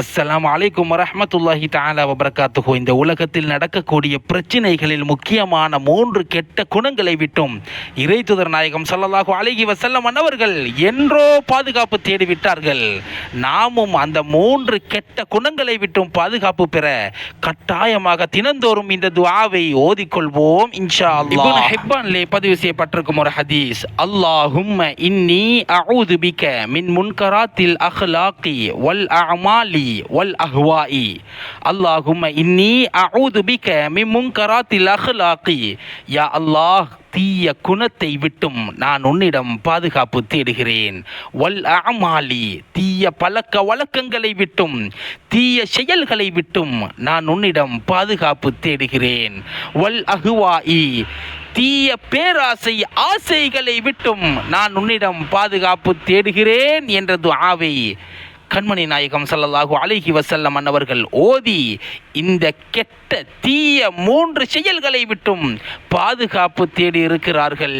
அஸ்ஸலாமு அலைக்கும் வரஹ்மத்துல்லாஹி தஆலா வபரகாத்துஹு. இந்த உலகத்தில் நடக்கக்கூடிய பிரச்சினைகளில் முக்கியமான 3 கெட்ட குணங்களை விட்டும் இறைத்துதர் நாயகம் ஸல்லல்லாஹு அலைஹி வஸல்லம் அவர்கள் என்றோ பாதுகாப்பு தேடிவிட்டார்கள். நாமும் அந்த 3 கெட்ட குணங்களை விட்டும் பாதுகாப்பு பெற கட்டாயமாக தினந்தோறும் இந்த துஆவை ஓதிக்கொள்வோம் இன்ஷா அல்லாஹ். இப்னு ஹிப்பான்லே பதிவு செய்யப்பட்டிருக்கும் ஒரு ஹதீஸ், அல்லாஹும்ம இன்னி அஊது பிக மின் முன்கராத்தில் அஹ்லாகி வல் அமாலி வல் அஹ்வாஇ. அல்லாஹும்ம இன்னி அஊது பிக மின் முன்கராத்தில் அஹ்லாகி. யா அல்லாஹ், தீய குணத்தை விட்டும் நான் உன்னிடம் பாதுகாப்பு தேடுகிறேன். வல் அமாலி, தீய பழக்க வழக்கங்களை விட்டும் தீய செயல்களை விட்டும் நான் உன்னிடம் பாதுகாப்பு தேடுகிறேன். வல் அஹ்வாஇ, தீய பேராசை ஆசைகளை விட்டும் நான் உன்னிடம் பாதுகாப்பு தேடுகிறேன் என்ற துஆவை கண்மணி நாயகம் ஸல்லல்லாஹு அலைஹி வஸல்லம் அவர்கள் ஓதி இந்த கெட்ட தீய 3 செயல்களை விட்டும் பாதுகாப்பு தேடி இருக்கிறார்கள்.